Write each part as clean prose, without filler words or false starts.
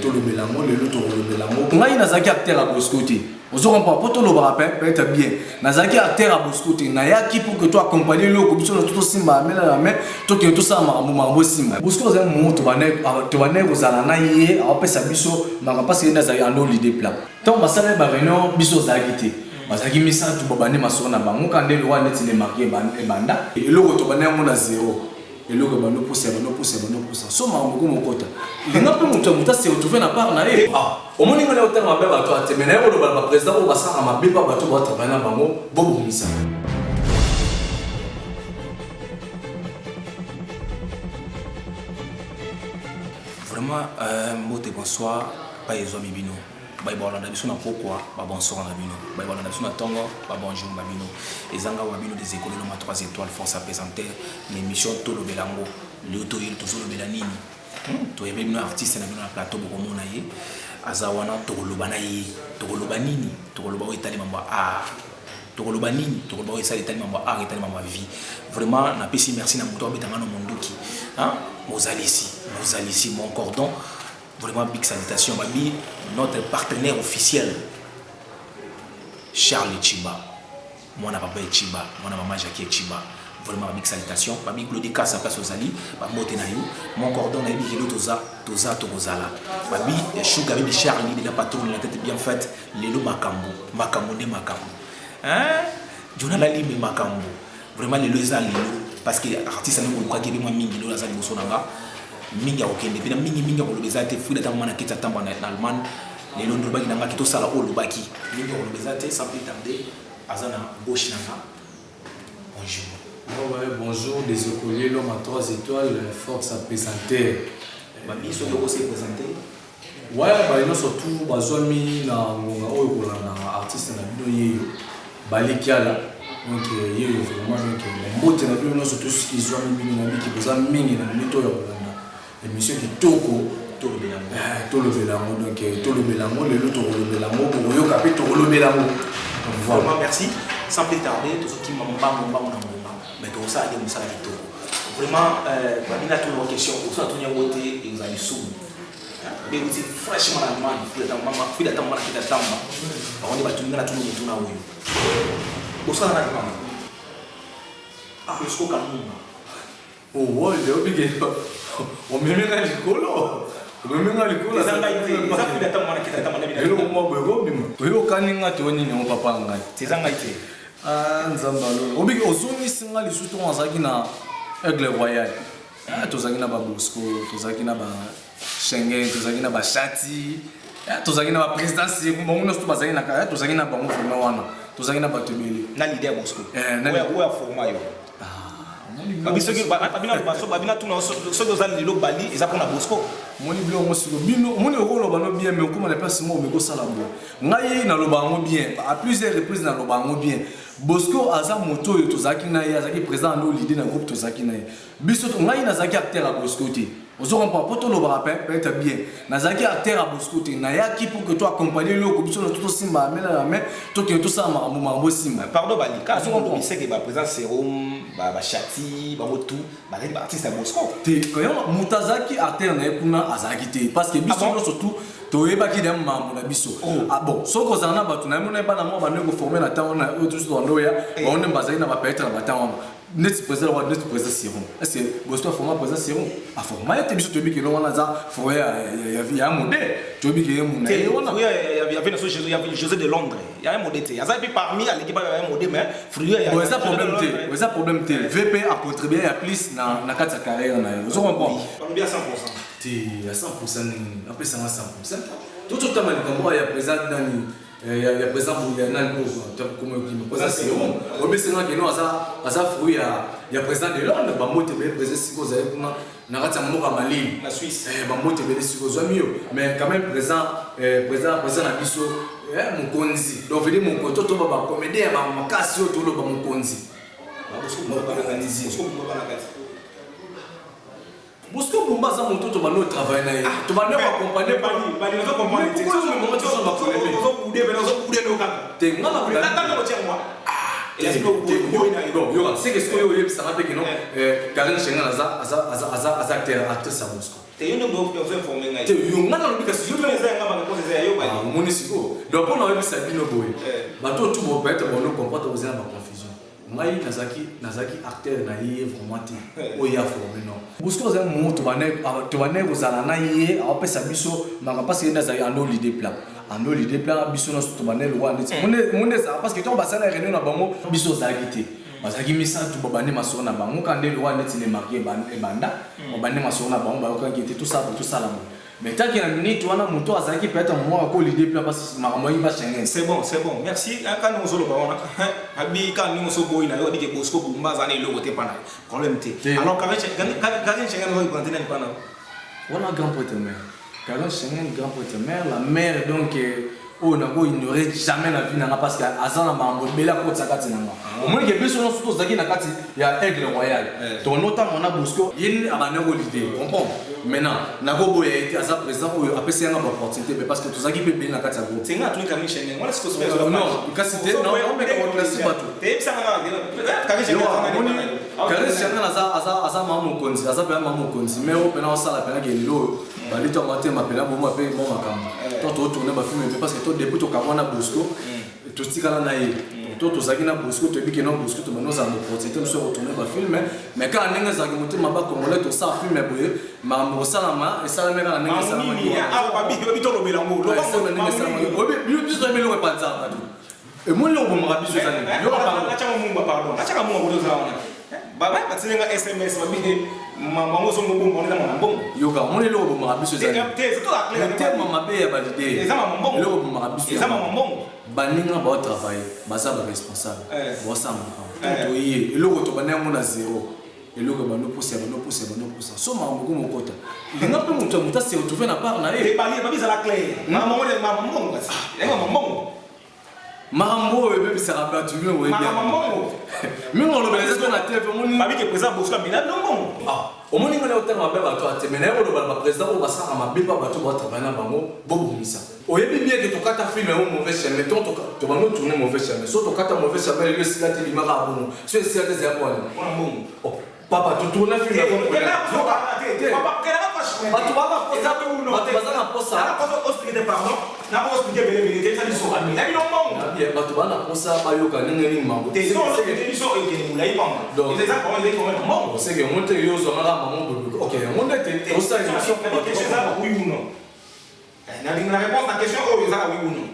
Tout le mélange, le mélange. On a une azaki acteur à Boscoté. On se comprend pas tout le rappel peut être bien. Nazaki acteur à Boscoté. Naya qui pour que toi accompagner le comme sur tout simba mais la main toi que tout ça mambo simba. Bosco c'est un moment tu vas vous allez naïe on peut s'abisso mais on va pas se nazaki en l'idée plan. Donc ma salle ba réunion biso zagité. Bazaki misa tu babane masona bango quand le roi net il marqué banda et le retour bané mon à zéro. Et le gars nous pousse. Somme beaucoup mon côté. Il n'a pas monté s'est retrouvé na part na e. Ah, au moins il a autant ma belle à toi. Mais na le président au basa ma belle pas bateau ba travailler na bango bobo misa. Vraiment mot de bonsoir pas les hommes bino. Ba ibona na biso na pourquoi ba bonsoir na bino. Ba ibona na biso na tongo ba bonjour na bino. Ezanga wa bino des écoles de 3 étoiles force à présenter l'émission Tolo Belango. Le to il to solo belanini. To yebe bino artiste na bino na plateau boko mona ye. Azawana to lobana ye. To lobanini, to loba itali mambo a. To lobanini, to loba itali mambo a itali mambo vie. Vraiment na pesi merci na moto betanga no monduki. Hein? Mozalisi mon cordon. Vraiment big salutation Babi, notre partenaire officiel Charles Chiba, mon papa Chiba, mon maman Jackie Chiba. Vraiment big salutation Babi Claude Kassa place aux Ali, mon cordon na bibi toza tozala. Babi Sugar Baby Charlie de la patrouille la tête bien faite, lelo makambo. Hein? Jonathan Limé makambo. Vraiment lelo za lelo parce que artiste na ko qui moi mingi lo za liboso nanga. Mingi ya okende pena mingi ko lobeza te fuida ta mwana kita tamba na Allemagne les londres baki na ngaki to sala o lobaki mingi ko lobeza te sans plus tarder azana gauche nanga bonjour. Ouais, bonjour des écoliers l'homme à 3 étoiles force à présenter. Babi so ko se présenter. Ouais, bah ils surtout bazomi na ngonga oyo ko na artiste na bino yeyo balikiala donc yeyo vraiment donc mbote na bino surtout ce qui zomi bino na biki boza mingi na mito yo émission qui toko Tolo Belango donc Tolo Belango le loto Tolo Belango pour yo capé Tolo Belango vraiment merci sans plus tarder tout ce qui m'a mais tout ça est musala kitoko vraiment babina tout nos questions pour ça tout nya wote et vous allez sous mais vous êtes fraîchement à man fida tamba kita tamba on va tout na tout na oyo bosana na kama ah le sco kanuma oh ouais le obligé on me met dans le colo ezanga ite ça fida tamba na kita tamba na bina le mo bego bima oyo kaninga toni ne papa ngai ezanga ite ah nzamba lo obiki ozoni singa li suto ngazaki na Aigle Royal tozaki na ba Bosco tozaki na ba Schengen tozaki na ba Chati tozaki na ba président Sirou bongo sto bazaki na ka tozaki na bango format wana tozaki na ba tebeli na leader Bosco oya format yo babina tuna soki ozali lelo bali eza mpona Bosco moni biloko mosiko bino moni okoloba no bien mais okoma na place moko omekosala boye ngai naloba yango bien à plusieurs reprises naloba yango bien Bosco aza moto oyo tozalaki na ye azalaki président no l'idée na groupe tozalaki na ye biso ngai nazalaki acteur à Bosco te ozo comprendre po toloba peut être bien nazalaki acteur à Bosco te nayaki pour que toi accompagner le biso na tout simba mais la main to ke to sa mambo simba pardon bali ka so on sait que ba président Serum ba Chati ba motu ba artiste à Bosco te quand mutazaki acteur na kuna azalaki te parce que biso surtout toyebaki dem mambo na biso ah bon soko zana batu na mona ba na mo ba nego former na tawo na autre chose ndo ya on ne bazali na ba peut-être na batawo net président wa net président Serum est-ce que Bosco format président Serum a format te biso tobi ke no wana za foyer ya modèle tobi ke mona et wana il y avait José de Londres il y a un modèle il y a parmi à l'équipe un modèle mais fruit il y a ça problème te VP a contribué à plus na kata carrière na yo comprends on bien 100% à 100% après ça 100% tout le temps il y a président Dani il y a président Bouyana comme président Serum obesena que non ça fruit il y a président de Londres ba mote be président siko za kuna na kata moka Mali la Suisse ba mote be siko zo mieux mais quand même président na biso Mukonzi donc veut dire mon koto to ba comédien ba makasi to lo ba Mukonzi ba Bosco ba organiser Bosco Bumba za moto to ba no travail na ye to ba no accompagner ba ni zo comprendre te so mo mo so ba ko kude no ka te ngala ko ta ko tia moi c'est que ce que yo ça rappelle que non Karen Schengen aza acteur Bosco te yo no go informer ngai te yo ngala no bika yo amoni siko donc on aurait bisa bino boye bato tout bon peut-être bon nous comprendre vous avez ma confusion ngai nazaki acteur na yé vraiment ti oya formé non Bosco za mo to bané kozala na yé apesa biso manga parce que nazaki ando l'idée plan ando l'idée plan biso no to bané lo wana monde ça parce que to basana réunion na bango biso zagité bazaki misa tu babane masoro na bango kande lo wana ti le marié banda babane masoro na bango ba ko tout ça là mais tant qu'il y a une minute, on a mon toit, ça qui peut être un mois à l'idée parce que ma maman il va changer. C'est bon, merci. Quand nous sommes au Abi, quand nous sommes au Boina, on dit que Bosco Bumba, ça n'est le côté pas problème. Alors, quand Schengen va y continuer pendant. On a grand poète mère. Quand Schengen grand poète mère, la mère donc. On a ignoré jamais la vie parce qu'à Azan a bela côte sakati nanga. Au moins que biso no surtout zaki na kati ya aigle royal. Ton notamment on a Bosco, il a bané l'idée. Comprends? Maintenant, nako boya été Azan président ou apesi nga opportunité parce que tout zaki peut bien na kati ya groupe. C'est nga truc comme Schengen. Moi ce que c'est non, parce que non, on met comme classe pas tout. T'es ça Kare Schengen Azan maman konzi, Azan bien maman konzi, mais au pena ça la pena que lo balito matin m'appelle bon m'appelle bon makamba. Toi tourner ma film parce que depuis to kamwana Bosco to tikala na ye to zaki na Bosco to biki na Bosco to manoza mo protéger so retourner ba film mais quand nenga zaki muté maba congolais to sa film boye ma mo salama et ça mera nenga salama ah ba bi to lobela ngo lo ba nenga salama obi biso be lo pa nzamba et mo lo bo mara biso za nenga yo ba acha mo mumba pardon acha mo ngo za wana ba batinga SMS ba bi maman zo ngo bo na mambo yo ka mo lo bo mara biso za nenga c'est tout la clé te mama be ya validé eza mambo lo bo mara biso eza mambo baninga ba travailler baza ba responsable bo sama to yé eloko to banango na zéro eloko ba no pousser so ma ngo mo kota linga pe muta se retrouver na part na e bali ba bisa la clé maman ngasi mambo Marambo et bébé ça rappelle tu veux ouais bien. Marambo. Même on le baiser dans la tête on Babi qui présent Bosco mais là non. Ah, au moins on est au terme ba ba to ate mais na on ba président on va ça ma bipa ba to ba travailler na bango bobo misa. Oyebi bien que to kata film un mauvais chemin to ba no tourner mauvais chemin. So to kata mauvais chemin le sila te limara bon. So sila te za kwa. Oh, papa tu tourner film avant. Papa quel ba tu va pas ça tout non. Ba tu va na posa. Na ko expliquer pardon. Na ko expliquer bele ça dit so ami. Na bi non bon. Bien ba tu va na posa ba yo ka ningeni mambo. C'est ça que dit so et que nous l'ai pas. Donc c'est ça comment il est comment bon. C'est que monte yo so na maman bobo. OK, on était au ça question ça oui ou non. La réponse à la question oh ça oui ou non.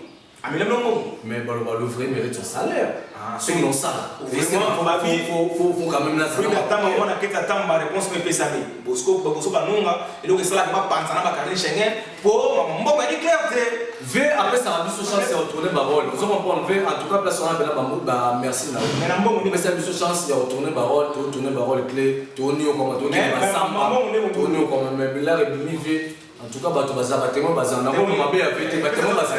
Ami le non. Mais ba le vrai mérite son salaire. C'est non ça. Faut quand même la oui attends on a quelque temps ma réponse me peut saber. Bosco ba nunga et donc ça là ba pensa na ba carré Schengen pour maman ba di clarté. V après ça a biso chance de retourner Barol. Nous avons prendre V en tout cas place on a ba merci là. Mais na mbongo mais ça a biso chance de retourner Barol, de retourner Barol clé, tourner comme tourner ba samba. Tourner comme mais là et demi V en tout cas ba to baza ba témoin baza na ko mabe avec ba témoin baza.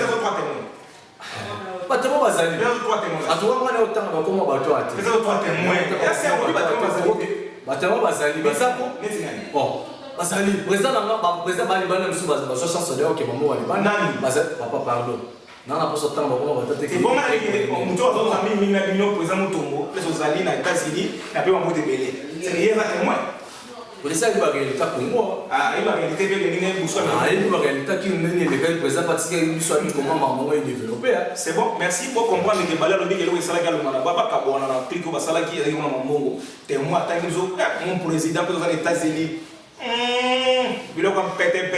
Ba témoin baza. En tout cas on est autant ba comme ba to ati. Mais ça toi témoin. C'est ba témoin baza li baza ko. Bon. Basali président nanga ba président ba libana musu ba chance de OK maman wa libana baza papa pardon nana poso tanga ba ko ba tate ke bon na mutu azo za mimi na bino président mutombo les ozali na États-Unis na pe mamote belé c'est rien à témoin président ba réalité Congo ah il va réalité be ni buso ah il va réalité qui nini le gars président parce que il soit comment maman va développer c'est bon merci pour comprendre que bala lobi ke lo sala ka lo mala ba ka bona na clique ba sala ki na mamongo témoin tangi zo mon président pour les États-Unis biloko pété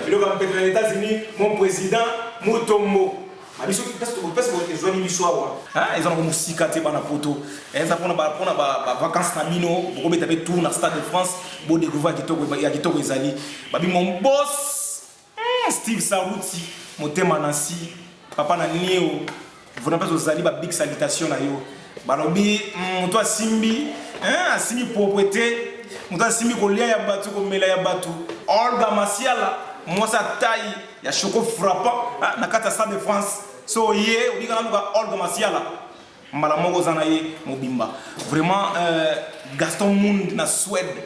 biloko pété les États-Unis mon président Mutombo mabiso parce que les zones miswawa ah ils ont musika te bana poto et ça pour ba vacances na bino boko beta be tour na Stade de France bo découvrir kitoko ezali babi mon boss Steve Saruti motema Nancy papa na Neo vous pas ozali ba big salutation na yo balobi moto asimbi asimbi propriété muta simi kolia ya batu komela ya batu Olga Masiala moi sa taille ya choco frappant na kata Stade de France so ye obika na Olga Masiala mbala moko zana ye mobimba vraiment Gaston Mund na Suède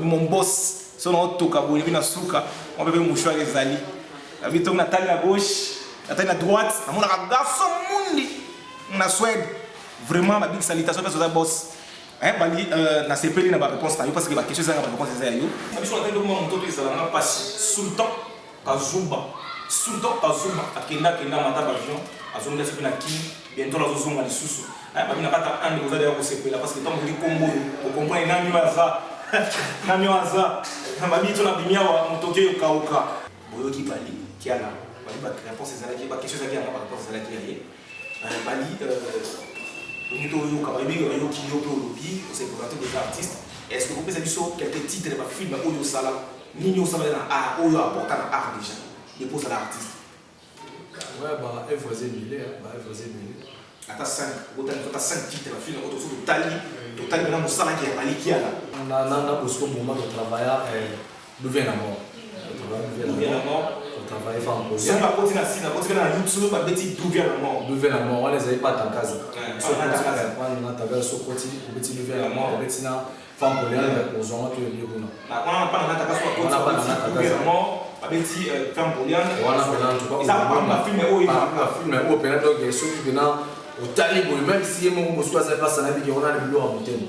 mon boss so na toka boye bina suka on bebe mouchoir ezali avito na taille à gauche na taille à droite na mona Gaston Mund na Suède vraiment ma big salutation parce que boss bali na sepeli na ba réponse na yo parce que ba question ça na ba réponse ça yo biso na tendo mo moto ezala na passe sultan Kazumba surtout azuma akenda mata avion azonga soki na ki bientôt azozonga lisusu babina kata ande kozali ya kosepela parce que ntango oli kombo okomprendre nani aza babi to na bimia wa motoki oyo kauka boyoki bali kiala bali baréponse ezalaki baquestion ezalaki yango baréponse ezalaki ya ye bali moto oyoka bayebi oyoki yo mpe olobi oseprésente des artistes est-ce que kopesa biso quelques titres bafilme oyo osala nini osala na art oyo aporta na art déjà depose à l'artiste ouais bah elle faisait mille ata 5 titres bafilme oyo totali maintenant mosalaki ya bali kiala na bosco moment de travailler Louvain la mort travailler femme pour ça va continuer na YouTube ba beti Louvain la mort on les avait pas dans casa so on a travaillé sur côté beti Louvain la mort beti na femme pour les aux hommes tout le lieu na on a pas na ta casa on a pas na ta casa ba beti femme pour les on a pas ça pas film o donc so qui na otali boye même si ye moko mosuku aza place na biki wana biloko ya motema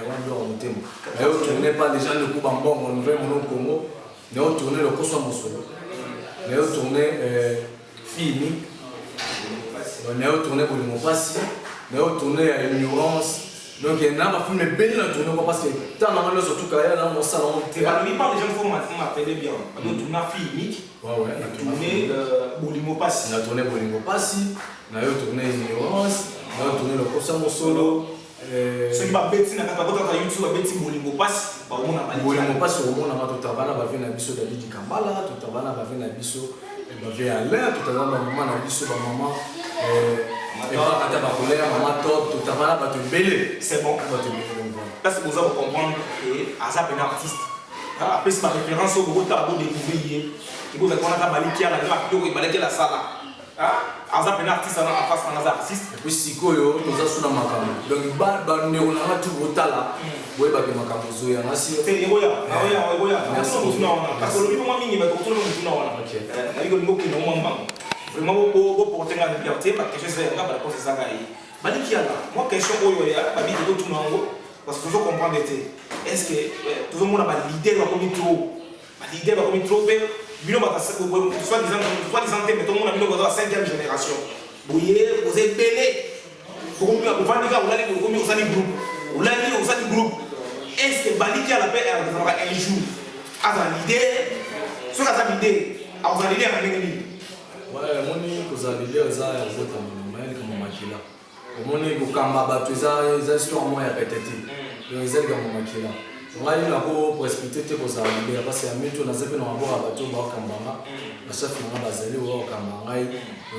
wana biloko ya motema mais otourne pas les gens de kuba mbongo nouvelle mono Congo mais otourne le koso mosolo mais otourne fini mais otourne bolingo mpasi mais otourne ya ignorance donc na bafilme ebeli na tourne quoi parce que tant na ngalo surtout kaya na mosala on te ba lui parle des gens faut m'appeler bien ba tourne fini ouais na tourne bolingo mpasi na tourne bolingo mpasi na yo tourné ignorance na yo tourné le kosa mosolo soki babeti na kata kota YouTube babeti bolingo pasi baomona bali bolingo pasi omona ma totabana bave na biso David Kambala totabana bave na biso bave Alain totabana maman na biso ba maman eba kata ba kolera maman top totabana bato belé c'est bon bato belé parce que vous avez comprendre que asa ben artiste après c'est ma référence au gros tableau découvrir et vous avez connaître bali qui a la vidéo et bali qui la sala aza pena artiste ana face na artiste et puis sikoyo toza suna makambo donc ba ndeko na matu botala boye ba ke makambo zo ya nasi te egoya merci beaucoup parce que le moment mingi ba to le mutu na wana na iko ngo kino mamba vraiment bo porter la liberté parce que je sais nga ba cause ça gaï bali ki ala moi question oyo ya ba bi to tuna ngo parce que toujours comprendre est-ce que tout le monde a l'idée va comme trop bino ba soi-disant mais tout le monde a bino ba 5e génération boye vous êtes belé pour nous pour vendre on a les groupe est-ce que baliki à la paix un jour à l'idée sur la l'idée à vous aller à l'ennemi ouais moni koza l'idée za ya zota mama kama makila omoni kokamba bato eza histoire moi ya petete donc eza kama makila ngai na ko respecter te koza l'idée parce que amito na zepe na mabora bato ba kambanga na chef na bazali wa kambanga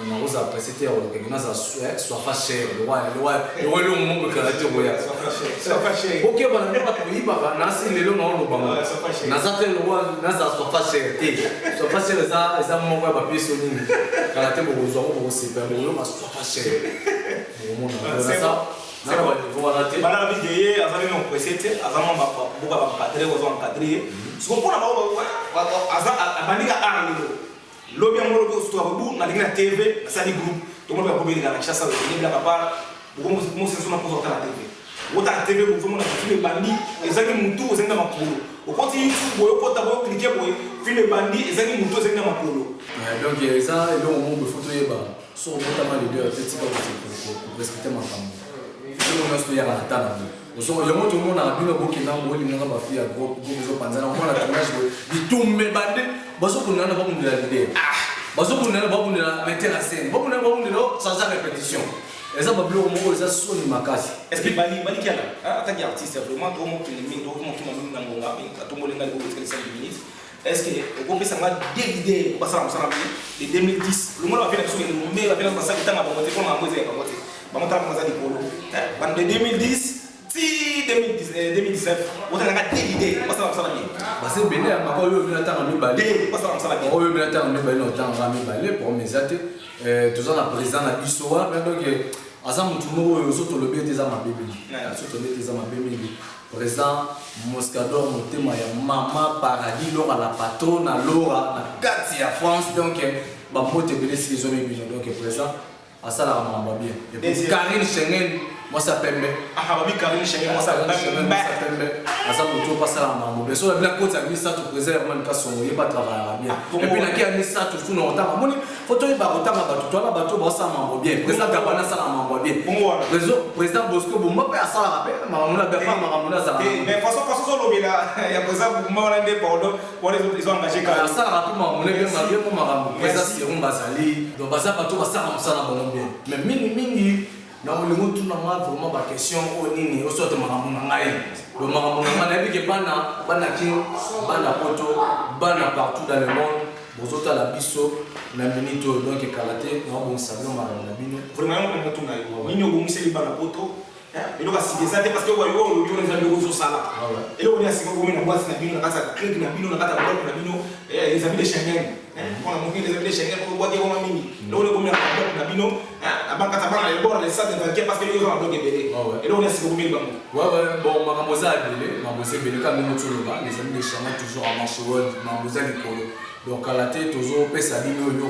na koza apprécier te o kena za soit pas cher le roi mungu karate boya soit pas cher OK bana ba to yiba na si lelo na lo bango na za te le roi na za soit pas cher te soit pas cher za mungu ba piso nini karate bo zo bo super bo lo soit pas cher mo na ça voilà te bana bi de azali no presete azama ba buka ba cadrer ko zo encadrer so pona ba abandika arlo lobi amolo ko sto abu na lingina TV sali group to mo ba ko be na chassa ni bla papa buko mo se sona ko ta TV wota TV ko zo mo na film bandi ezali mutu ozenga makulu okoti YouTube boyo kota boyo cliquer boyo film bandi ezali mutu ozenga makulu donc ça et donc mo be photo yeba so notamment les deux peut-être pas pour respecter ma femme on a ce ya la tana oso yo moto mo na bino boki na mo ni nga ba fi ya go zo panzana mo na tournage bitumbe bande baso kunana ba mundela l'idée baso kunana ba mundela mettre en scène ba mundela sans répétition et ça ba bilo mo ça soni makasi est-ce que bali kiala attaque artiste vraiment to mo ki ni to mo ki mo ngonga to mo lenga ko 5 minutes est-ce que on peut s'en des idées passer ensemble de 2010 le monde va faire sur le mais va faire ça temps avant on a posé pas côté ba mo tala maza di polo ban de 2010 si 2019 on a des idées passer ensemble parce que bene ma ko yo bina tanga mi balé passer ensemble ko yo bina tanga mi balé no tanga mi balé pour mes até toujours la président na bisoa mais donc asa mutu mo yo zo to lobi te za mabebe so to lobi te za mabebe président Moscador motema ya mama paradis lora la patronne lora na kati ya France donc ba pote belé si zone bien donc président asala mambo bien et Karine Schengen moi ça pembe ah babi Karine Schengen moi ça pembe asa moto passer la mambo mais sur la black côte ami ça tout préserve man ka son il pas travailler bien et puis la qui a mis ça tout sous non temps moni photo il ba retard ba tout là ba to ba ça mambo bien président Gabana ça mambo bien président Bosco bomba pa ça rappel mambo na ba mambo na ça mais façon solo bila ya président bomba na ndé pardon pour les autres ils ont engagé ka ça rappel mambo na bien mambo président Siron Bazali donc ba ça ba to ba ça mambo bien mais mingi na olingo tuna ma vraiment ba question o nini o soto makambo na ngai do makambo na ngai ke bana ki bana poto bana partout dans le monde bozota la biso na minito donc karaté na bon salon makambo na bino vraiment ko mutu ngai nini o bomiseli bana poto et donc si des parce que wa yo yo les amis zo sala et on est assis comme na boîte na bino na kata click na bino na kata bloc na bino les amis de Schengen on a monté les amis de Schengen pour boîte ko mami là on est comme na bino abanga tabana le bord les stades de parce que yo ont bloqué belé et là on est assis comme mille bango bon makamboza belé makamboza belé comme nous tous les amis de Schengen toujours à marche world makamboza likolo donc karaté toujours pesa bino yo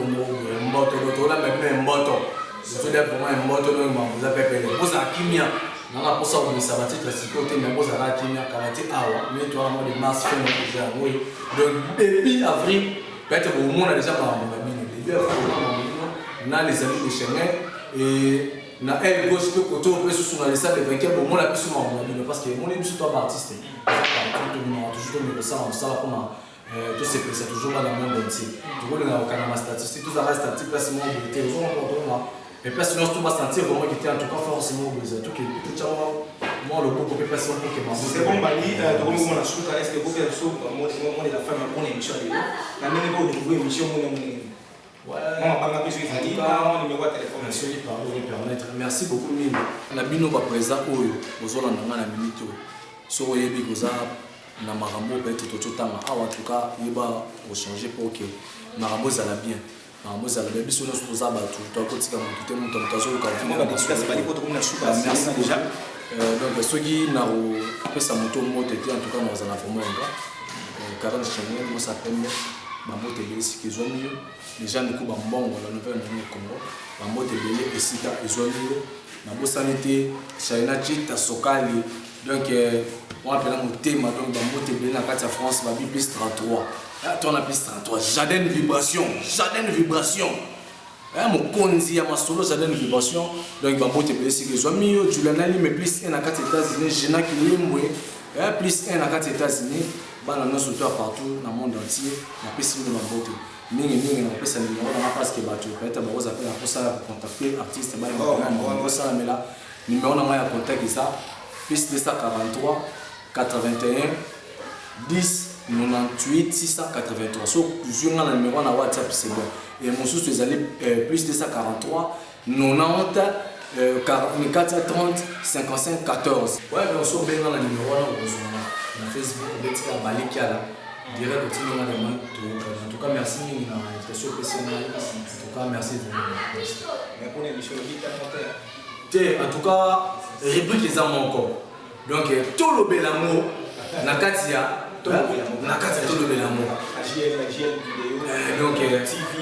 mboto to la même mboto je veux dire vraiment mboto no makamboza pepele boza kimia nana posa ko misabati classique côté mais boza la kimia karaté awa mais toi moi de mars fin déjà oui donc début avril peut-être au monde déjà par début avril na les amis de Schengen et na elle gauche que côté on peut sur les salles de vainqueur bon moi la plus souvent parce que mon émission toi artiste toujours mais ça on ça comme tout c'est toujours dans le monde entier tout le monde a statistique tout ça reste statistique parce que moi on était toujours et parce que nous tout va sentir vraiment qu'il était en tout cas forcément besoin tout que tout moi le groupe peut passer pour que c'est bon Bali de comme on a sous est-ce que vous faites ça moi de la femme pour émission là même pas de trouver émission moi merci beaucoup mine na bino ba président oyo ozolanda nga na minute so oyebi koza na makambo peut-être tototanga awa en tout cas yeba changer pour que makambo ezala bien makambo ezala bien biso nyonso toza bato tokotika motu te moto moto azoluka merci déjà donc soki na kopesa moto moto te en tout cas naza na forme yanga Karine Schengen mo sapembe bamote belé siki ezwami les gens de Kuba Mbongo la nouvelle nani Congo bamote belé esika ezwami na bosani te China Chita Sokali donc on appelle mon thème donc bamote belé na kati ya France babi plus 33 ton plus 33 jardin vibration mon konzi ya masolo jardin vibration donc bamote belé siki ezwami Juliana Lime plus 1 na kati États-Unis Jena Kilimwe plus 1 na kati États-Unis bana no surtout partout dans le monde entier na pesi de mambote mingi na pesa numéro na parce que bato peut-être ba oza pe na pour ça contacter artiste ba na ça mais là numéro na ya contact ça plus 243 81 10 98 683 so toujours na numéro na WhatsApp c'est bon et mon sous tu allez plus 243 90 44 30 55 14 ouais mais on so bien na numéro na Facebook betika balikiala direct continue na demande en tout cas merci na invitation personnelle en tout cas merci vraiment pour l'émission en tout cas rubrique les amours encore donc tout le bel amour na katia tout le bel amour donc TV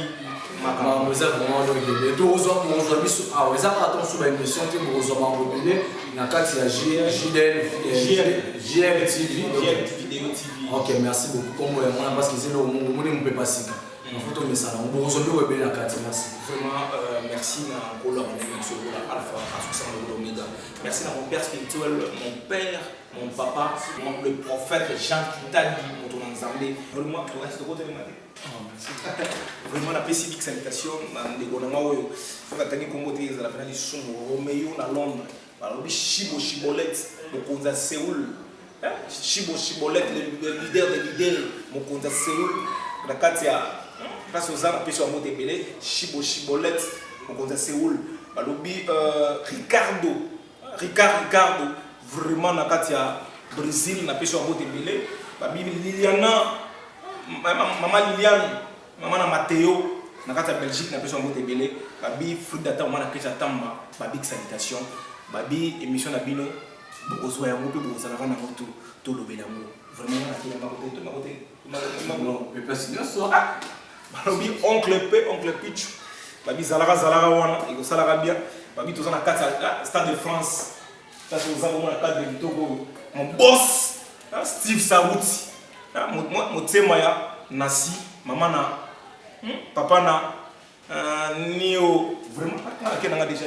makambo eza vraiment donc tozwa biso awa eza ata sur émission te bozwa mambo ebele na kati ya JL TV ok merci beaucoup kombo ya mwana parce que c'est le moni mpe pasika na photo mesala bozwa ndio ebele na kati merci vraiment merci na kola sur la alpha à 60 omega merci à mon père spirituel mon père mon papa le prophète Jean Kitadi mon ensemble vraiment tu restes de côté de ma vraiment la spécifique salutation de Gonanga oyo faka tangi kombo te za la finale sumo Romeo na Londres balobi Chibolet mokonza Séoul Chibolet le leader des leaders mokonza Séoul na kati ya place aux arts peso mote belé Chibolet mokonza Séoul balobi Ricardo vraiment na kati ya Brésil na peso mote belé babi Liliana Maman Liliane, maman na Matteo, na kata Belgique na peso mbote belé, babi Frida ta maman na Christa Tamba, babi salutation, babi émission na bino, bokozwa yango pe bokozala na moto to lobela mo. Vraiment na kila makote. Mais parce que ça babi oncle Pitch, babi zalaka wana, iko salaka bien, babi toza na kata Stade de France, Ça c'est aux hommes dans cadre de mon boss, Steve Saouti. Mon témoin Nasi, maman na, papa na, Nio, vraiment, qu'est-ce qu'on a déjà?